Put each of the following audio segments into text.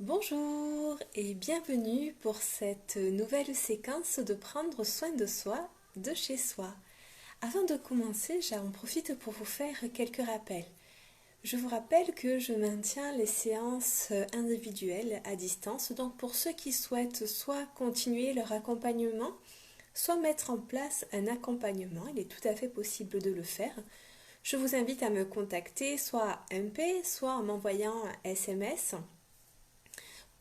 Bonjour et bienvenue pour cette nouvelle séquence de prendre soin de soi, de chez soi. Avant de commencer, j'en profite pour vous faire quelques rappels. Je vous rappelle que je maintiens les séances individuelles à distance, donc pour ceux qui souhaitent soit continuer leur accompagnement, soit mettre en place un accompagnement, il est tout à fait possible de le faire. Je vous invite à me contacter soit MP, soit en m'envoyant un SMS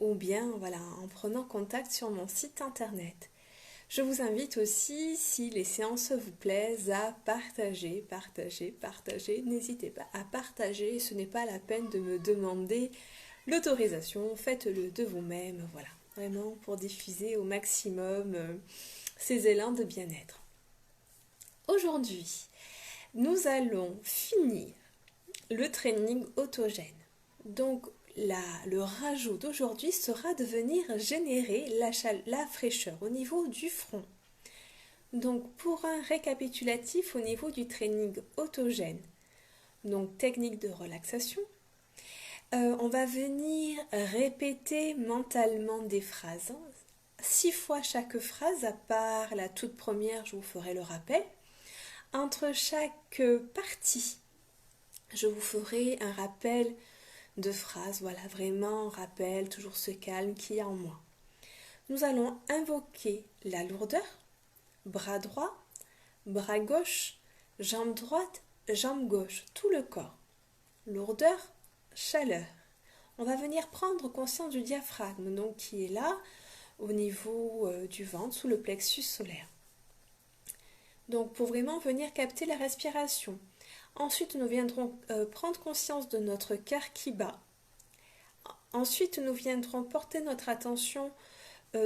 ou bien voilà, en prenant contact sur mon site internet. Je vous invite aussi, si les séances vous plaisent, à partager. N'hésitez pas à partager, ce n'est pas la peine de me demander l'autorisation, faites-le de vous-même, voilà, vraiment pour diffuser au maximum ces élans de bien-être. Aujourd'hui, nous allons finir le training autogène. Donc, le rajout d'aujourd'hui sera de venir générer la fraîcheur au niveau du front. Donc, pour un récapitulatif au niveau du training autogène, donc technique de relaxation, on va venir répéter mentalement des phrases. 6 fois chaque phrase, à part la toute première, je vous ferai le rappel. Entre chaque partie, je vous ferai un rappel de phrases, voilà, vraiment rappel, toujours ce calme qui est en moi. Nous allons invoquer la lourdeur, bras droit, bras gauche, jambe droite, jambe gauche, tout le corps. Lourdeur, chaleur. On va venir prendre conscience du diaphragme, donc qui est là, au niveau du ventre, sous le plexus solaire. Donc pour vraiment venir capter la respiration. Ensuite, nous viendrons prendre conscience de notre cœur qui bat. Ensuite, nous viendrons porter notre attention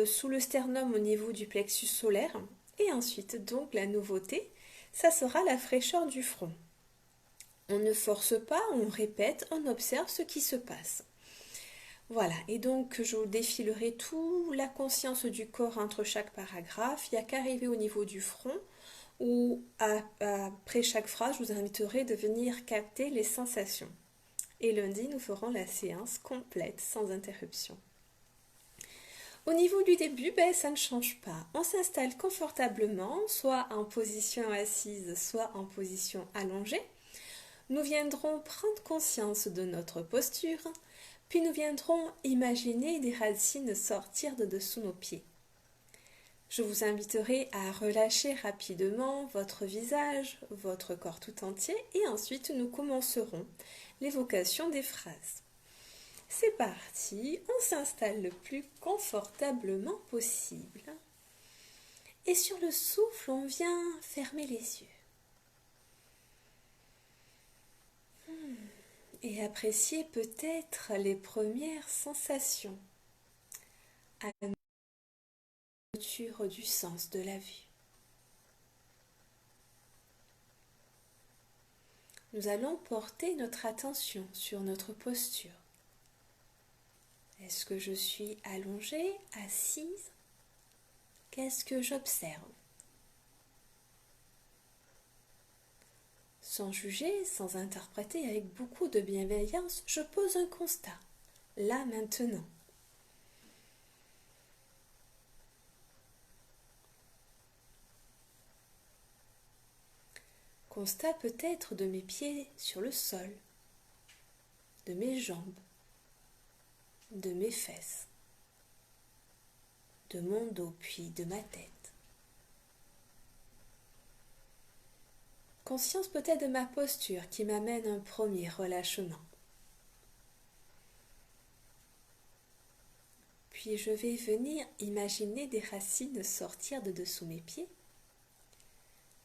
sous le sternum au niveau du plexus solaire. Et ensuite, donc, la nouveauté, ça sera la fraîcheur du front. On ne force pas, on répète, on observe ce qui se passe. Voilà, et donc je défilerai tout la conscience du corps entre chaque paragraphe. Il n'y a qu'à arriver au niveau du front, où après chaque phrase, je vous inviterai de venir capter les sensations. Et lundi, nous ferons la séance complète, sans interruption. Au niveau du début, ça ne change pas. On s'installe confortablement, soit en position assise, soit en position allongée. Nous viendrons prendre conscience de notre posture, puis nous viendrons imaginer des racines sortir de dessous nos pieds. Je vous inviterai à relâcher rapidement votre visage, votre corps tout entier, et ensuite nous commencerons l'évocation des phrases. C'est parti, on s'installe le plus confortablement possible. Et sur le souffle, on vient fermer les yeux. Et apprécier peut-être les premières sensations à la mesure du sens de la vue. Nous allons porter notre attention sur notre posture. Est-ce que je suis allongée, assise? Qu'est-ce que j'observe? Sans juger, sans interpréter, avec beaucoup de bienveillance, je pose un constat, là maintenant. Constat peut-être de mes pieds sur le sol, de mes jambes, de mes fesses, de mon dos puis de ma tête. Conscience peut-être de ma posture qui m'amène un premier relâchement. Puis je vais venir imaginer des racines sortir de dessous mes pieds.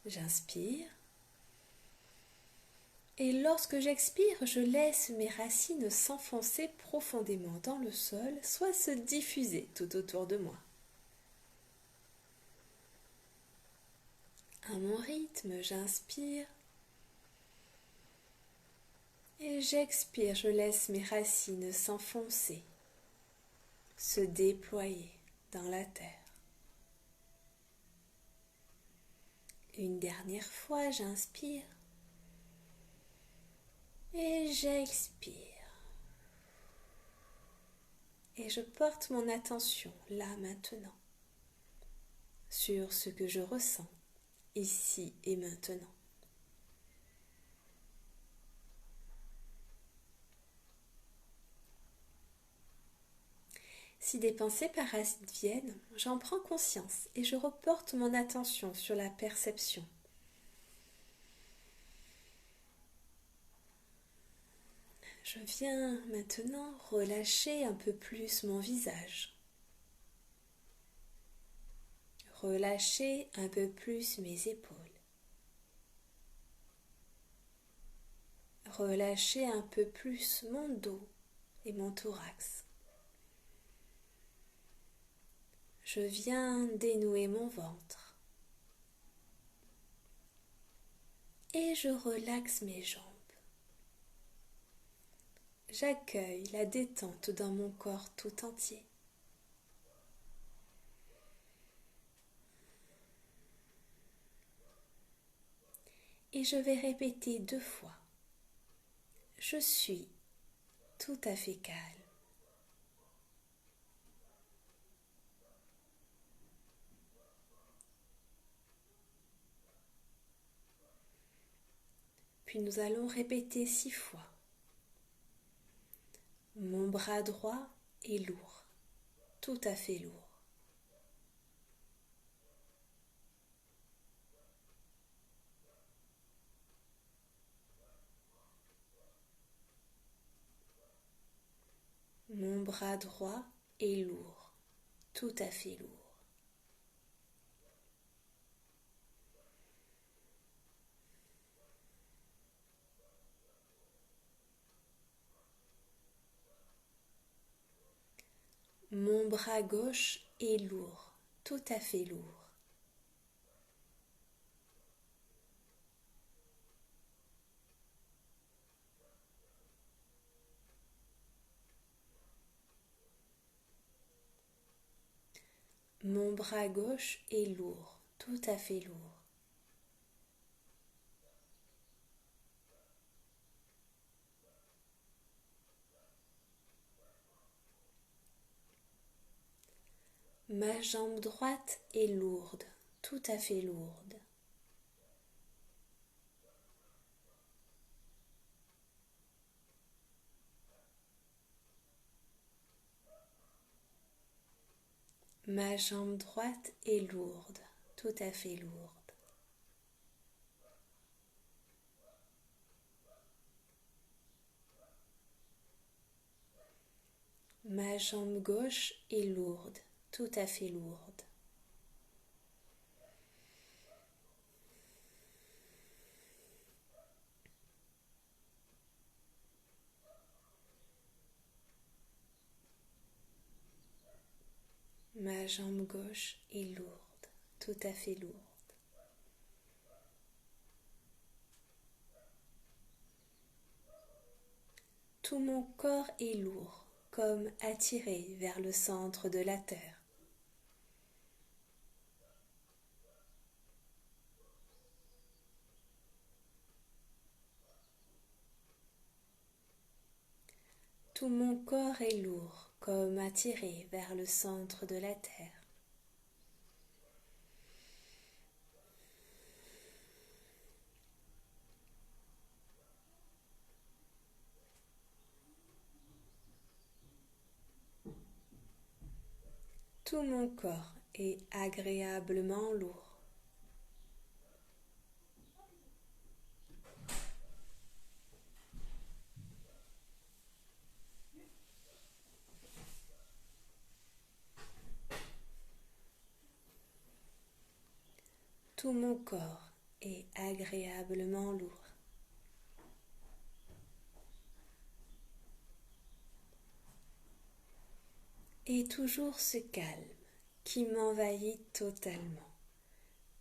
J'inspire. Et lorsque j'expire, je laisse mes racines s'enfoncer profondément dans le sol, soit se diffuser tout autour de moi. À mon rythme, j'inspire et j'expire, je laisse mes racines s'enfoncer, se déployer dans la terre. Une dernière fois, j'inspire et j'expire. Et je porte mon attention là maintenant sur ce que je ressens ici et maintenant. Si des pensées parasites viennent, j'en prends conscience et je reporte mon attention sur la perception. Je viens maintenant relâcher un peu plus mon visage. Relâcher un peu plus mes épaules. Relâcher un peu plus mon dos et mon thorax. Je viens dénouer mon ventre. Et je relaxe mes jambes. J'accueille la détente dans mon corps tout entier. Et je vais répéter 2 fois. Je suis tout à fait calme. Puis nous allons répéter 6 fois. Mon bras droit est lourd, tout à fait lourd. Mon bras droit est lourd, tout à fait lourd. Mon bras gauche est lourd, tout à fait lourd. Mon bras gauche est lourd, tout à fait lourd. Ma jambe droite est lourde, tout à fait lourde. Ma jambe droite est lourde, tout à fait lourde. Ma jambe gauche est lourde, tout à fait lourde. Ma jambe gauche est lourde, tout à fait lourde. Tout mon corps est lourd, comme attiré vers le centre de la terre. Tout mon corps est lourd, comme attiré vers le centre de la terre. Tout mon corps est agréablement lourd. Tout mon corps est agréablement lourd. Et toujours ce calme qui m'envahit totalement.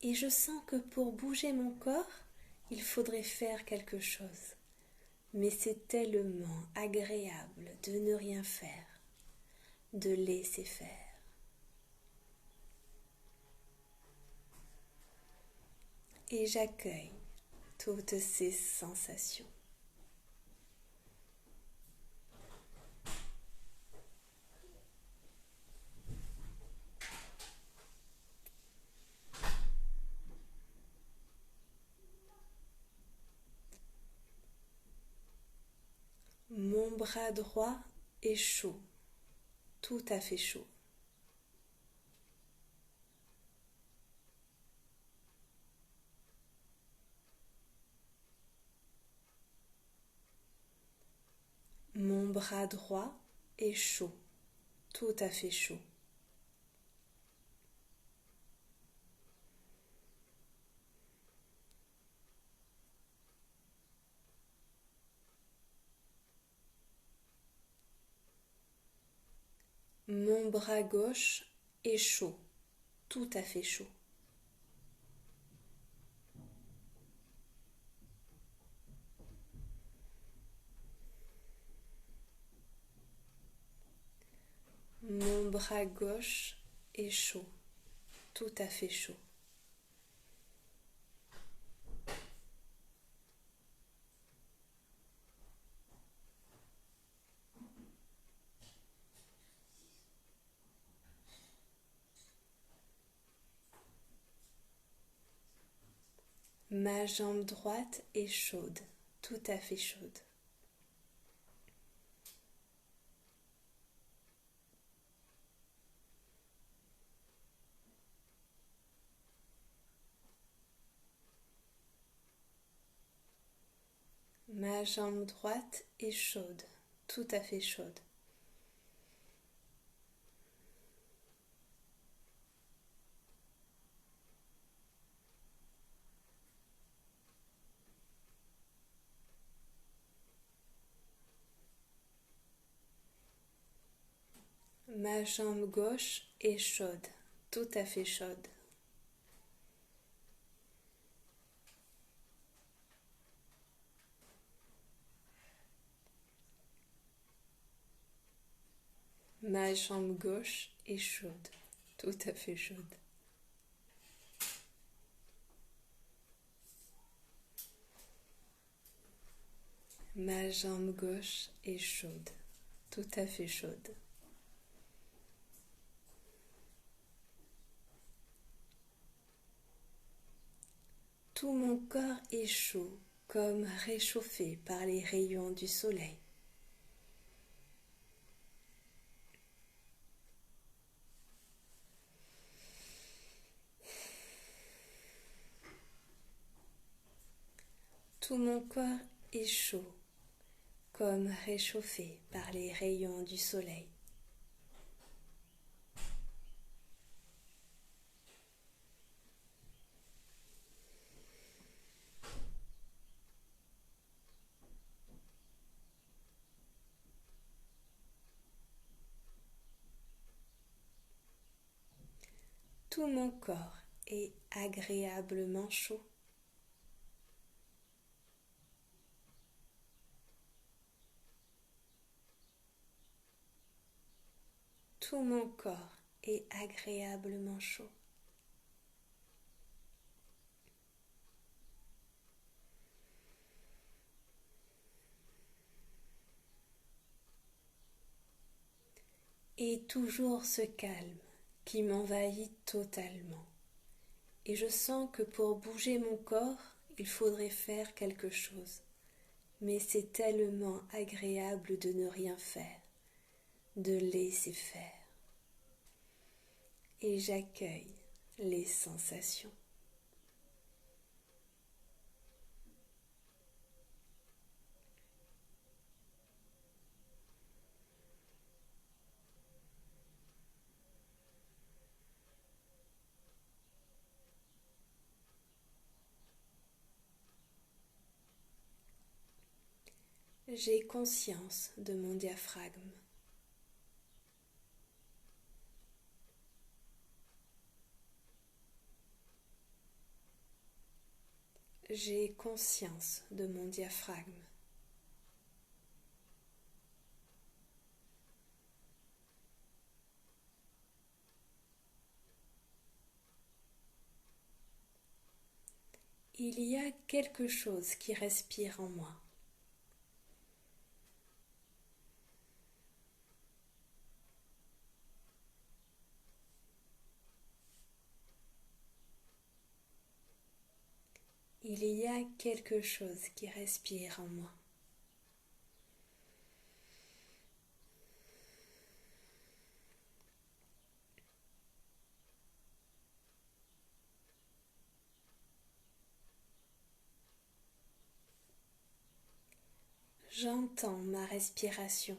Et je sens que pour bouger mon corps, il faudrait faire quelque chose. Mais c'est tellement agréable de ne rien faire, de laisser faire. Et j'accueille toutes ces sensations. Mon bras droit est chaud, tout à fait chaud. Mon bras droit est chaud, tout à fait chaud. Mon bras gauche est chaud, tout à fait chaud. Mon bras gauche est chaud, tout à fait chaud. Ma jambe droite est chaude, tout à fait chaude. Ma jambe droite est chaude, tout à fait chaude. Ma jambe gauche est chaude, tout à fait chaude. Ma jambe gauche est chaude, tout à fait chaude. Ma jambe gauche est chaude, tout à fait chaude. Tout mon corps est chaud, comme réchauffé par les rayons du soleil. Tout mon corps est chaud, comme réchauffé par les rayons du soleil. Tout mon corps est agréablement chaud. Tout mon corps est agréablement chaud. Et toujours ce calme qui m'envahit totalement. Et je sens que pour bouger mon corps, il faudrait faire quelque chose. Mais c'est tellement agréable de ne rien faire, de laisser faire. Et j'accueille les sensations. J'ai conscience de mon diaphragme. J'ai conscience de mon diaphragme. Il y a quelque chose qui respire en moi. Il y a quelque chose qui respire en moi. J'entends ma respiration.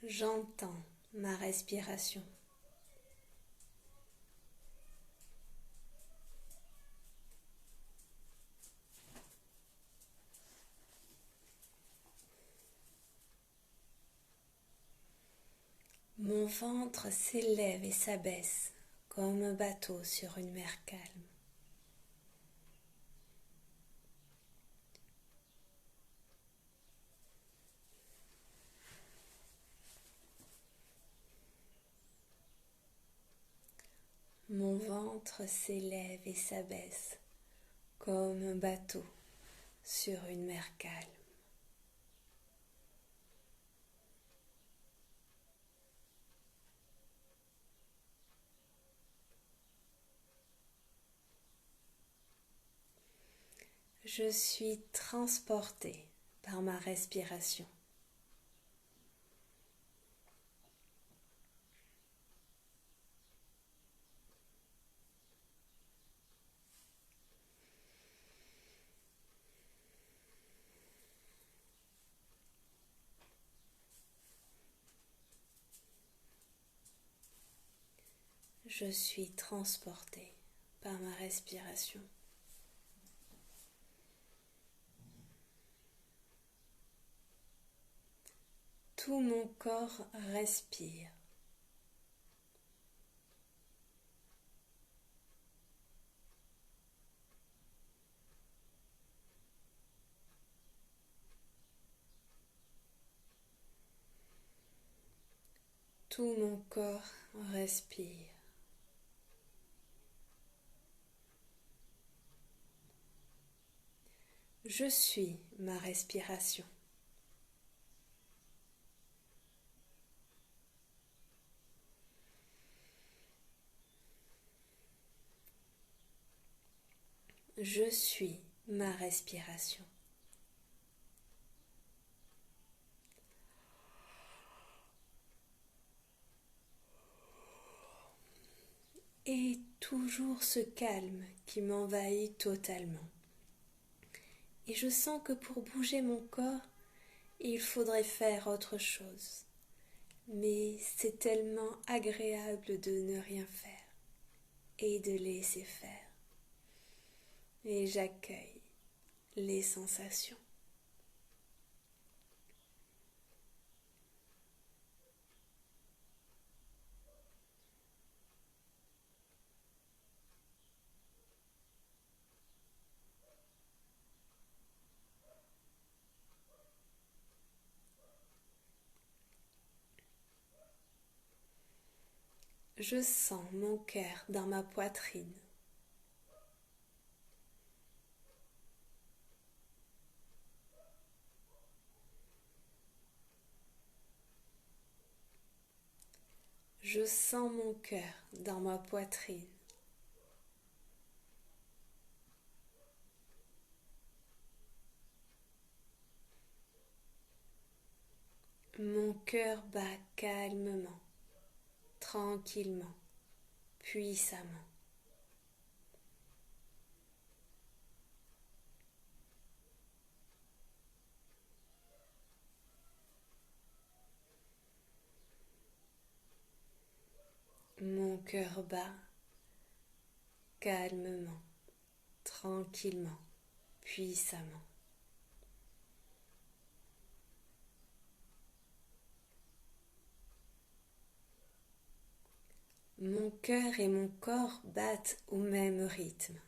J'entends ma respiration. Mon ventre s'élève et s'abaisse comme un bateau sur une mer calme. Mon ventre s'élève et s'abaisse comme un bateau sur une mer calme. Je suis transportée par ma respiration. Je suis transportée par ma respiration. Tout mon corps respire. Tout mon corps respire. Je suis ma respiration. Je suis ma respiration. Et toujours ce calme qui m'envahit totalement. Et je sens que pour bouger mon corps, il faudrait faire autre chose. Mais c'est tellement agréable de ne rien faire et de laisser faire. Et j'accueille les sensations. Je sens mon cœur dans ma poitrine. Je sens mon cœur dans ma poitrine. Mon cœur bat calmement, tranquillement, puissamment. Mon cœur bat calmement, tranquillement, puissamment. Mon cœur et mon corps battent au même rythme.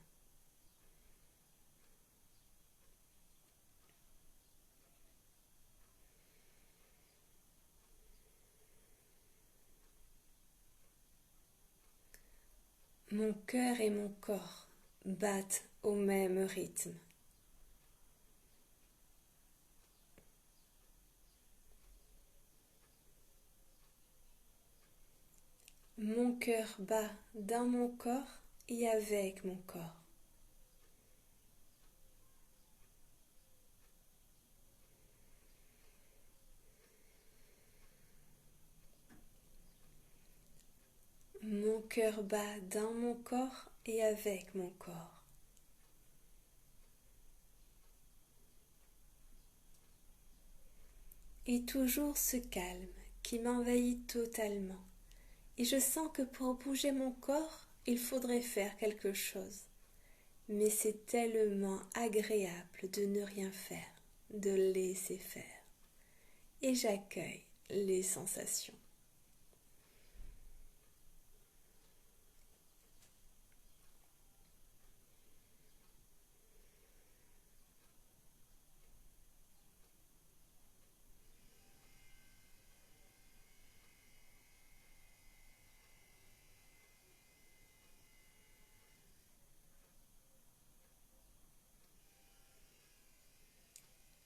Mon cœur et mon corps battent au même rythme. Mon cœur bat dans mon corps et avec mon corps. cœur bat dans mon corps et avec mon corps. Et toujours ce calme qui m'envahit totalement. Et je sens que pour bouger mon corps, il faudrait faire quelque chose. Mais c'est tellement agréable de ne rien faire, de laisser faire. Et j'accueille les sensations.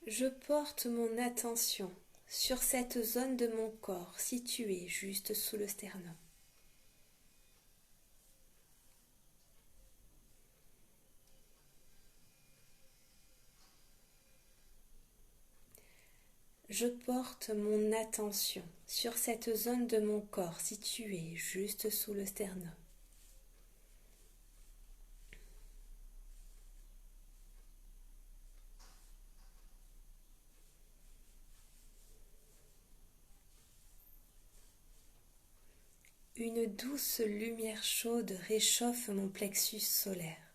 Je porte mon attention sur cette zone de mon corps située juste sous le sternum. Je porte mon attention sur cette zone de mon corps située juste sous le sternum. Une douce lumière chaude réchauffe mon plexus solaire.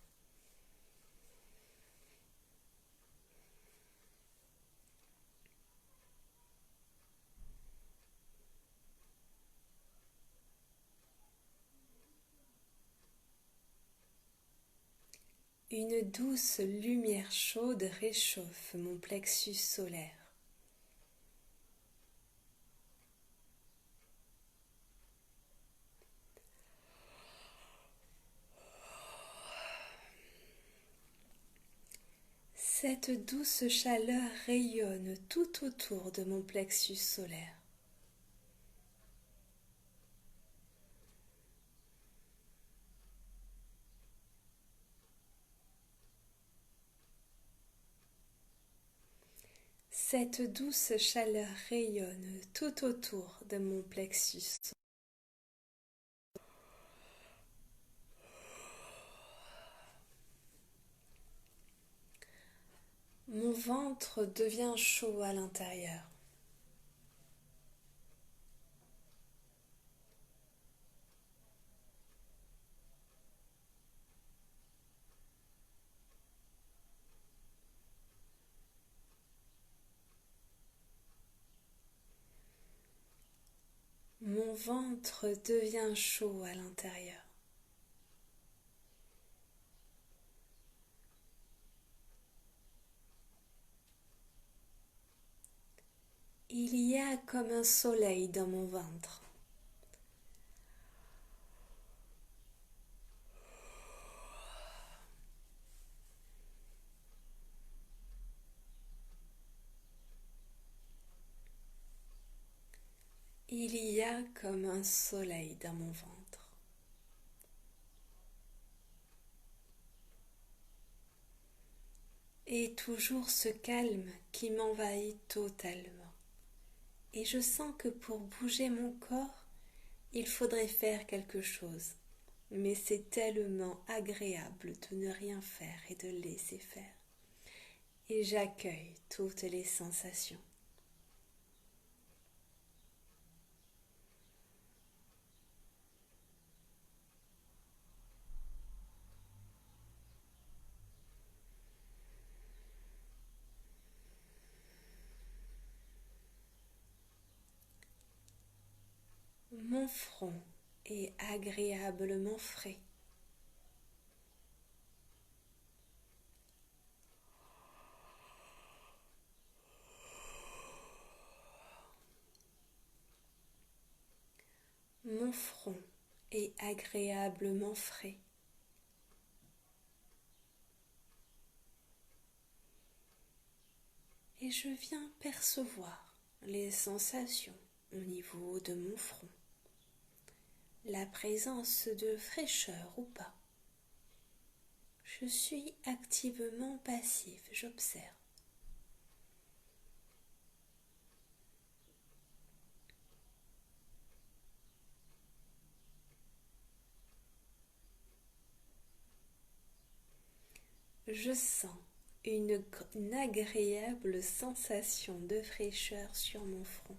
Une douce lumière chaude réchauffe mon plexus solaire. Cette douce chaleur rayonne tout autour de mon plexus solaire. Cette douce chaleur rayonne tout autour de mon plexus. Mon ventre devient chaud à l'intérieur. Mon ventre devient chaud à l'intérieur. Il y a comme un soleil dans mon ventre. Il y a comme un soleil dans mon ventre. Et toujours ce calme qui m'envahit totalement. Et je sens que pour bouger mon corps, il faudrait faire quelque chose. Mais c'est tellement agréable de ne rien faire et de laisser faire. Et j'accueille toutes les sensations. Mon front est agréablement frais. Mon front est agréablement frais. Et je viens percevoir les sensations au niveau de mon front. La présence de fraîcheur ou pas. Je suis activement passive, j'observe. Je sens une agréable sensation de fraîcheur sur mon front.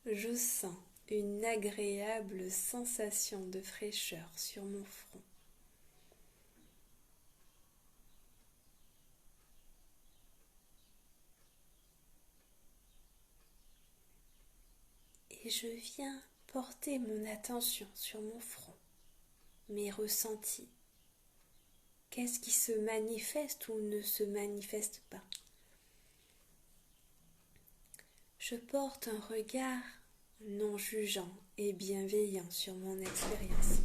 Je sens une agréable sensation de fraîcheur sur mon front. Et je viens porter mon attention sur mon front, mes ressentis. Qu'est-ce qui se manifeste ou ne se manifeste pas? Je porte un regard non jugeant et bienveillant sur mon expérience.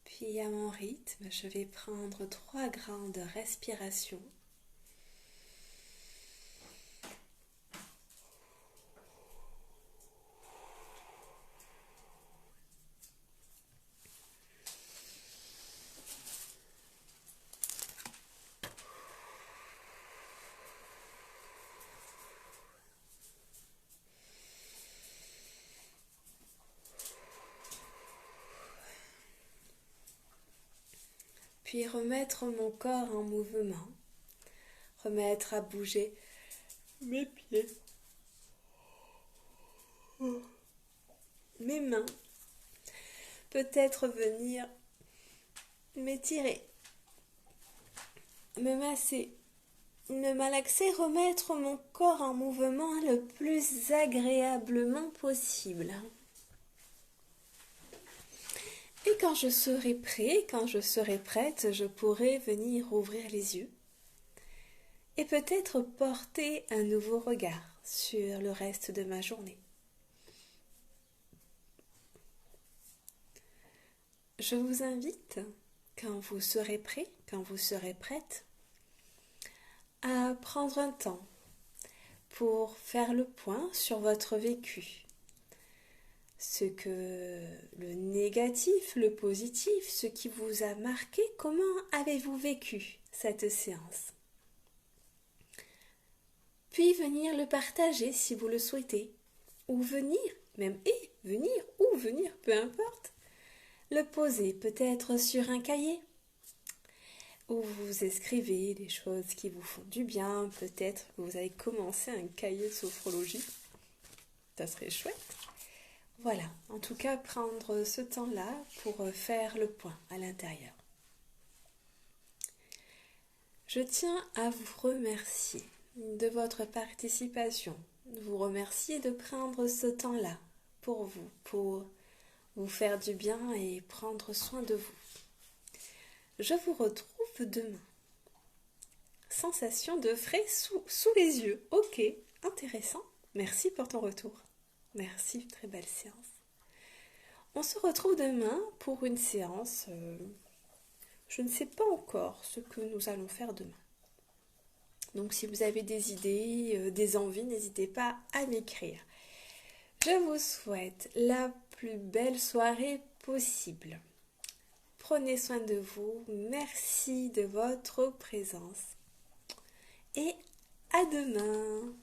Puis à mon rythme, je vais prendre 3 grandes respirations. Puis remettre mon corps en mouvement, remettre à bouger mes pieds, mes mains, peut-être venir m'étirer, me masser, me malaxer, remettre mon corps en mouvement le plus agréablement possible. Et quand je serai prêt, quand je serai prête, je pourrai venir ouvrir les yeux et peut-être porter un nouveau regard sur le reste de ma journée. Je vous invite, quand vous serez prêt, quand vous serez prête, à prendre un temps pour faire le point sur votre vécu. Ce que le négatif, le positif, ce qui vous a marqué, comment avez-vous vécu cette séance? Puis venir le partager si vous le souhaitez, ou venir, venir, peu importe, le poser peut-être sur un cahier, où vous écrivez des choses qui vous font du bien, peut-être que vous avez commencé un cahier de sophrologie, ça serait chouette. Voilà, en tout cas, prendre ce temps-là pour faire le point à l'intérieur. Je tiens à vous remercier de votre participation, vous remercier de prendre ce temps-là pour vous faire du bien et prendre soin de vous. Je vous retrouve demain. Sensation de frais sous les yeux. Ok, intéressant. Merci pour ton retour. Merci, très belle séance. On se retrouve demain pour une séance. Je ne sais pas encore ce que nous allons faire demain. Donc si vous avez des idées, des envies, n'hésitez pas à m'écrire. Je vous souhaite la plus belle soirée possible. Prenez soin de vous. Merci de votre présence. Et à demain.